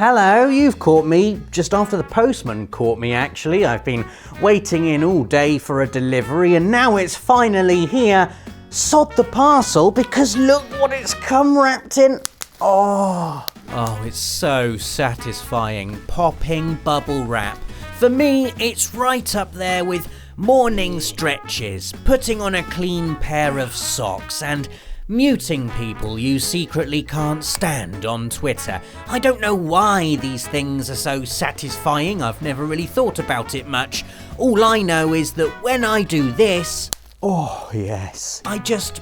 Hello, you've caught me just after the postman caught me actually. I've been waiting in all day for a delivery and now it's finally here. Sod the parcel because look what it's come wrapped in. Oh, it's so satisfying. Popping bubble wrap. For me, it's right up there with morning stretches, putting on a clean pair of socks and muting people you secretly can't stand on Twitter. I don't know why these things are so satisfying. I've never really thought about it much. All I know is that when I do this, oh yes, I just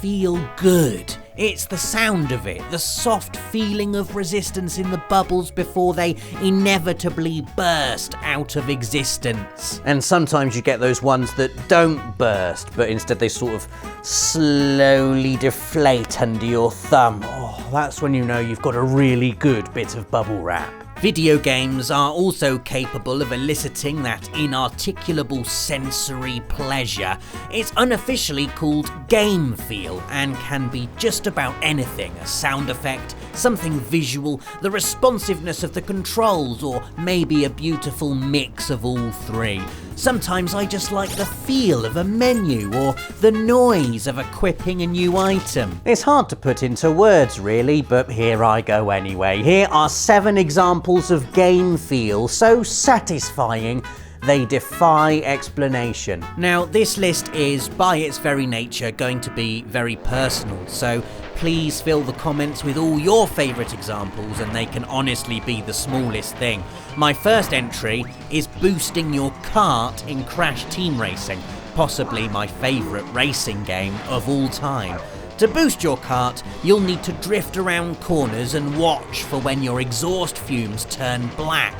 feel good. It's the sound of it, the soft feeling of resistance in the bubbles before they inevitably burst out of existence. And sometimes you get those ones that don't burst, but instead they sort of slowly deflate under your thumb. Oh, that's when you know you've got a really good bit of bubble wrap. Video games are also capable of eliciting that inarticulable sensory pleasure. It's unofficially called game feel and can be just about anything: a sound effect, something visual, the responsiveness of the controls, or maybe a beautiful mix of all three. Sometimes I just like the feel of a menu or the noise of equipping a new item. It's hard to put into words really, but here I go anyway. Here are 7 examples of game feel so satisfying they defy explanation. Now, this list is, by its very nature, going to be very personal, so please fill the comments with all your favourite examples, and they can honestly be the smallest thing. My first entry is boosting your cart in Crash Team Racing, possibly my favourite racing game of all time. To boost your cart, you'll need to drift around corners and watch for when your exhaust fumes turn black.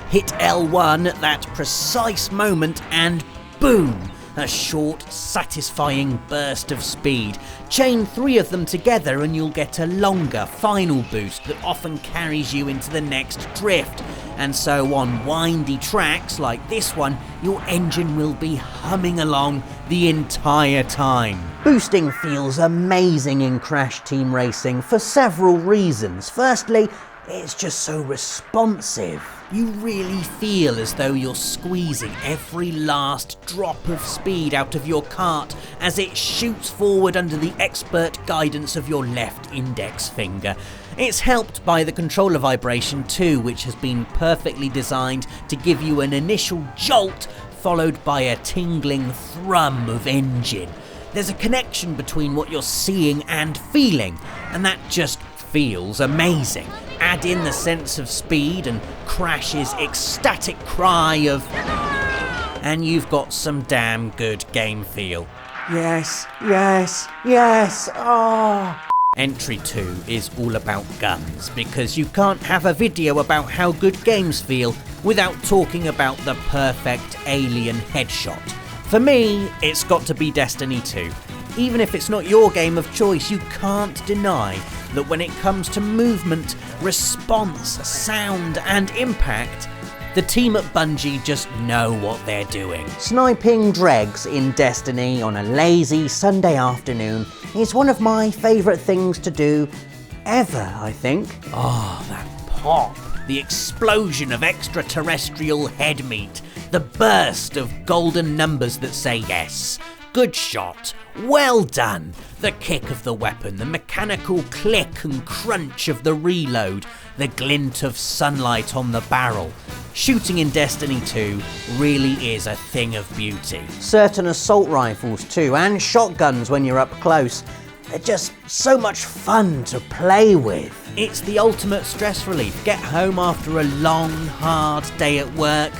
Hit L1 at that precise moment and boom! A short, satisfying burst of speed. Chain 3 of them together and you'll get a longer final boost that often carries you into the next drift. And so on windy tracks like this one, your engine will be humming along the entire time. Boosting feels amazing in Crash Team Racing for several reasons. Firstly, it's just so responsive. You really feel as though you're squeezing every last drop of speed out of your cart as it shoots forward under the expert guidance of your left index finger. It's helped by the controller vibration too, which has been perfectly designed to give you an initial jolt followed by a tingling thrum of engine. There's a connection between what you're seeing and feeling, and that just feels amazing. Add in the sense of speed and Crash's ecstatic cry of... and you've got some damn good game feel. Yes, yes, yes, oh! Entry 2 is all about guns, because you can't have a video about how good games feel without talking about the perfect alien headshot. For me, it's got to be Destiny 2. Even if it's not your game of choice, you can't deny that when it comes to movement, response, sound and impact, the team at Bungie just know what they're doing. Sniping dregs in Destiny on a lazy Sunday afternoon is one of my favourite things to do ever, I think. Oh, that pop, the explosion of extraterrestrial head meat, the burst of golden numbers that say yes. Good shot, well done. The kick of the weapon, the mechanical click and crunch of the reload, the glint of sunlight on the barrel. Shooting in Destiny 2 really is a thing of beauty. Certain assault rifles too, and shotguns when you're up close. They're just so much fun to play with. It's the ultimate stress relief. Get home after a long, hard day at work,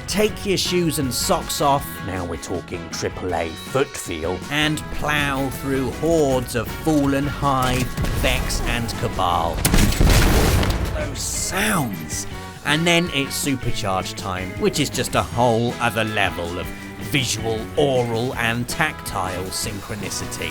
take your shoes and socks off, now we're talking AAA foot feel, and plough through hordes of Fallen, Hive, Vex and Cabal. Those sounds! And then it's supercharge time, which is just a whole other level of visual, aural and tactile synchronicity.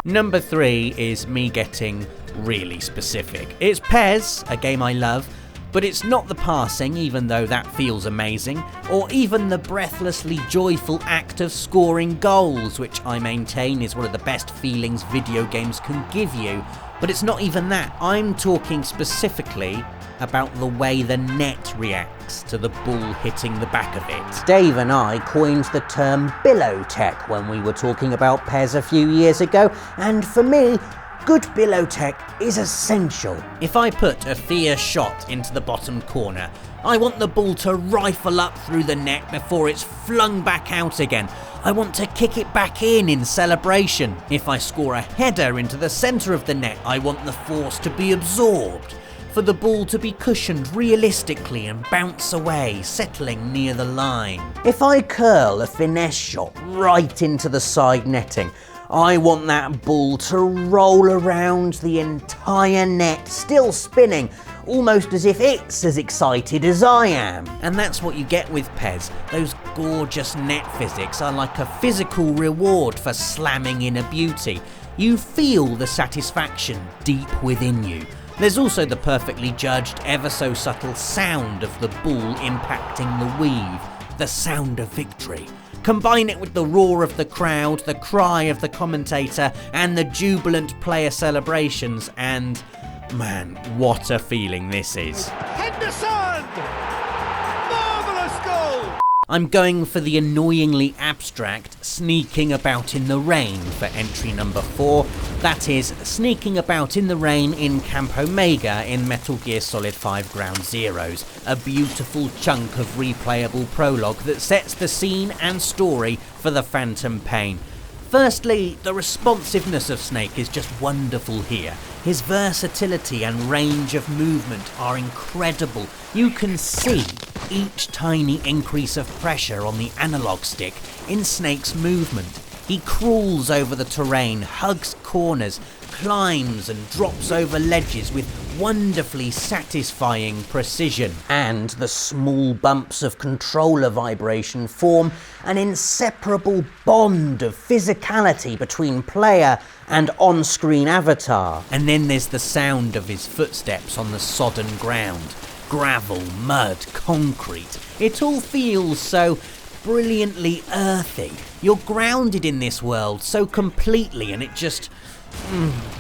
Number 3 is me getting really specific. It's PES, a game I love, But it's not the passing, even though that feels amazing, or even the breathlessly joyful act of scoring goals, which I maintain is one of the best feelings video games can give you. But it's not even that. I'm talking specifically about the way the net reacts to the ball hitting the back of it. Dave and I coined the term billow tech when we were talking about PES a few years ago, and for me, good billow tech is essential. If I put a fierce shot into the bottom corner, I want the ball to rifle up through the net before it's flung back out again. I want to kick it back in celebration. If I score a header into the centre of the net, I want the force to be absorbed, for the ball to be cushioned realistically and bounce away, settling near the line. If I curl a finesse shot right into the side netting, I want that ball to roll around the entire net, still spinning, almost as if it's as excited as I am. And that's what you get with PES. Those gorgeous net physics are like a physical reward for slamming in a beauty. You feel the satisfaction deep within you. There's also the perfectly judged, ever so subtle sound of the ball impacting the weave, the sound of victory. Combine it with the roar of the crowd, the cry of the commentator, and the jubilant player celebrations, and man, what a feeling this is. Henderson! Marvellous goal! I'm going for the annoyingly abstract sneaking about in the rain for entry number 4. That is, sneaking about in the rain in Camp Omega in Metal Gear Solid 5 Ground Zeroes, a beautiful chunk of replayable prologue that sets the scene and story for the Phantom Pain. Firstly, the responsiveness of Snake is just wonderful here. His versatility and range of movement are incredible. You can see each tiny increase of pressure on the analog stick in Snake's movement. He crawls over the terrain, hugs corners, climbs and drops over ledges with wonderfully satisfying precision. And the small bumps of controller vibration form an inseparable bond of physicality between player and on-screen avatar. And then there's the sound of his footsteps on the sodden ground. Gravel, mud, concrete. It all feels so brilliantly earthy. You're grounded in this world so completely, and it just...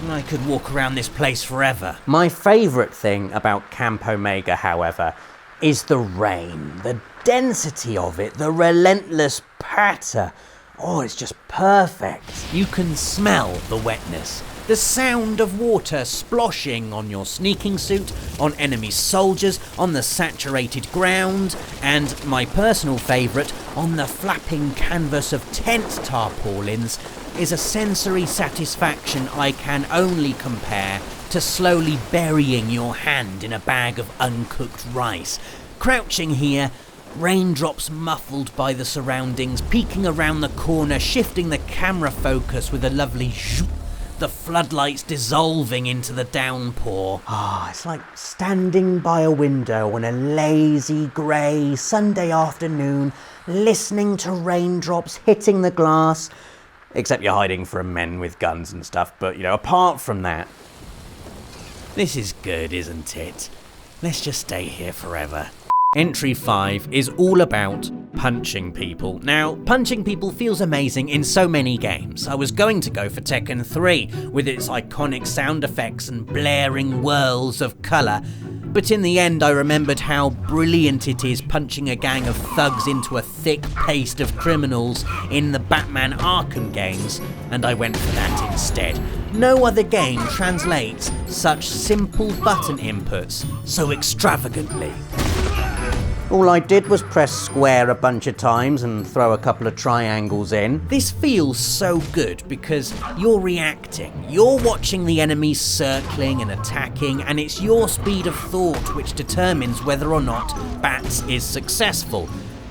I could walk around this place forever. My favourite thing about Camp Omega, however, is the rain. The density of it, the relentless patter. Oh, it's just perfect. You can smell the wetness. The sound of water sploshing on your sneaking suit, on enemy soldiers, on the saturated ground, and my personal favourite, on the flapping canvas of tent tarpaulins, is a sensory satisfaction I can only compare to slowly burying your hand in a bag of uncooked rice. Crouching here, raindrops muffled by the surroundings, peeking around the corner, shifting the camera focus with a lovely zoop. The floodlights dissolving into the downpour. It's like standing by a window on a lazy, grey Sunday afternoon, listening to raindrops hitting the glass. Except you're hiding from men with guns and stuff, but, apart from that... This is good, isn't it? Let's just stay here forever. Entry 5 is all about punching people. Now, punching people feels amazing in so many games. I was going to go for Tekken 3 with its iconic sound effects and blaring whirls of colour, but in the end I remembered how brilliant it is punching a gang of thugs into a thick paste of criminals in the Batman Arkham games, and I went for that instead. No other game translates such simple button inputs so extravagantly. All I did was press square a bunch of times and throw a couple of triangles in. This feels so good because you're reacting. You're watching the enemies circling and attacking, and it's your speed of thought which determines whether or not Bats is successful.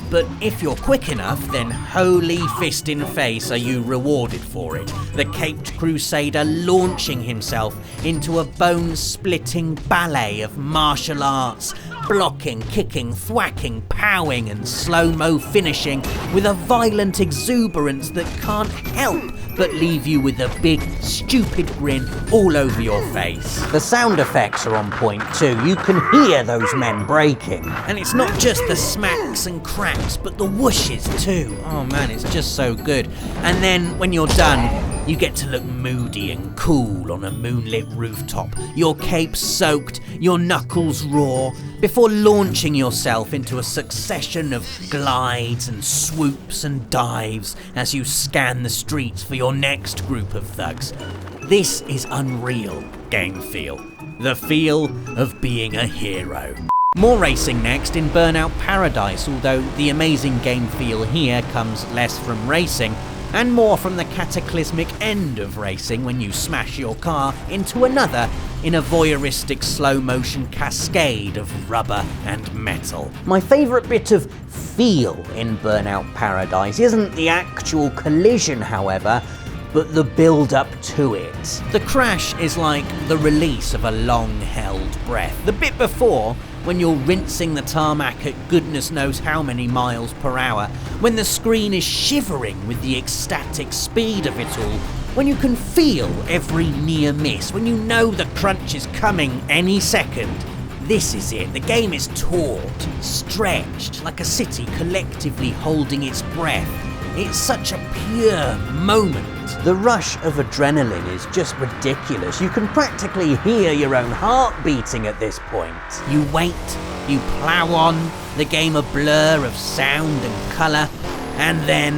But if you're quick enough, then holy fist in face are you rewarded for it. The caped crusader launching himself into a bone-splitting ballet of martial arts, blocking, kicking, thwacking, powing and slow-mo finishing with a violent exuberance that can't help but leave you with a big, stupid grin all over your face. The sound effects are on point too. You can hear those men breaking. And it's not just the smacks and cracks, but the whooshes too. Oh man, it's just so good. And then when you're done, you get to look moody and cool on a moonlit rooftop, your cape soaked, your knuckles raw, before launching yourself into a succession of glides and swoops and dives as you scan the streets for your next group of thugs. This is unreal game feel. The feel of being a hero. More racing next in Burnout Paradise, although the amazing game feel here comes less from racing and more from the cataclysmic end of racing when you smash your car into another in a voyeuristic slow-motion cascade of rubber and metal. My favourite bit of feel in Burnout Paradise isn't the actual collision, however, but the build-up to it. The crash is like the release of a long-held breath. The bit before, when you're rinsing the tarmac at goodness knows how many miles per hour, when the screen is shivering with the ecstatic speed of it all, when you can feel every near miss, when you know the crunch is coming any second. This is it. The game is taut, stretched, like a city collectively holding its breath. It's such a pure moment. The rush of adrenaline is just ridiculous. You can practically hear your own heart beating at this point. You wait, you plough on, the game a blur of sound and colour, and then...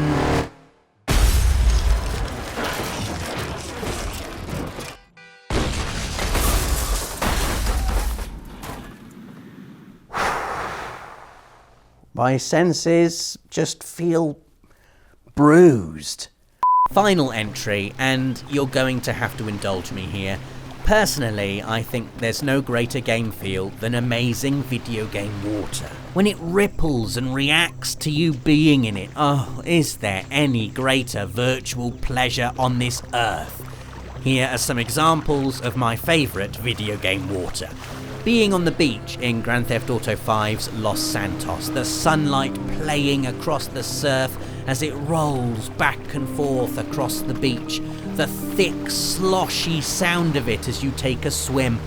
My senses just feel bruised. Final entry, and you're going to have to indulge me here. Personally, I think there's no greater game feel than amazing video game water. When it ripples and reacts to you being in it, oh, is there any greater virtual pleasure on this earth? Here are some examples of my favourite video game water. Being on the beach in Grand Theft Auto V's Los Santos, the sunlight playing across the surf as it rolls back and forth across the beach, the thick, sloshy sound of it as you take a swim.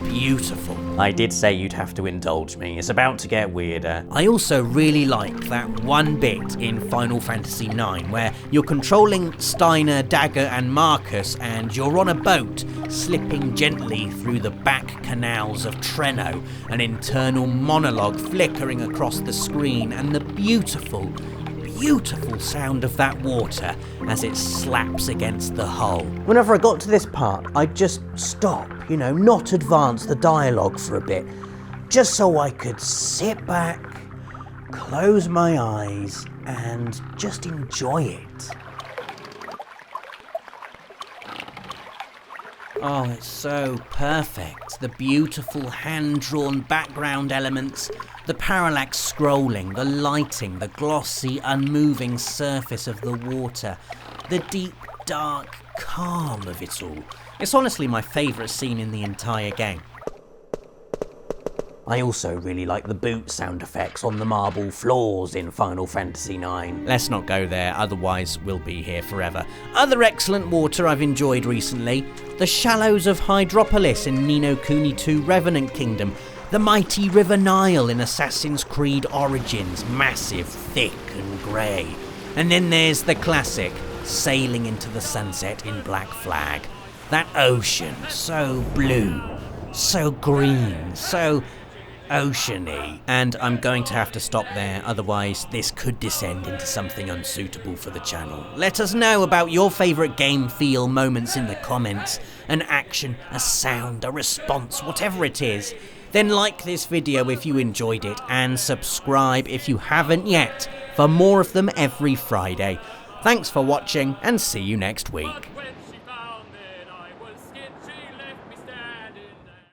Beautiful. I did say you'd have to indulge me. It's about to get weirder. I also really like that one bit in Final Fantasy IX where you're controlling Steiner, Dagger and Marcus and you're on a boat slipping gently through the back canals of Treno, an internal monologue flickering across the screen, and the beautiful sound of that water as it slaps against the hull. Whenever I got to this part, I'd just stop, not advance the dialogue for a bit, just so I could sit back, close my eyes, and just enjoy it. Oh, it's so perfect. The beautiful hand-drawn background elements, the parallax scrolling, the lighting, the glossy, unmoving surface of the water, the deep, dark calm of it all. It's honestly my favourite scene in the entire game. I also really like the boot sound effects on the marble floors in Final Fantasy IX. Let's not go there, otherwise we'll be here forever. Other excellent water I've enjoyed recently: the shallows of Hydropolis in Ni no Kuni 2 Revenant Kingdom, the mighty River Nile in Assassin's Creed Origins, massive, thick and grey. And then there's the classic, sailing into the sunset in Black Flag. That ocean, so blue, so green, so oceany. And I'm going to have to stop there, otherwise this could descend into something unsuitable for the channel. Let us know about your favourite game feel moments in the comments. An action, a sound, a response, whatever it is. Then like this video if you enjoyed it, and subscribe if you haven't yet for more of them every Friday. Thanks for watching, and see you next week.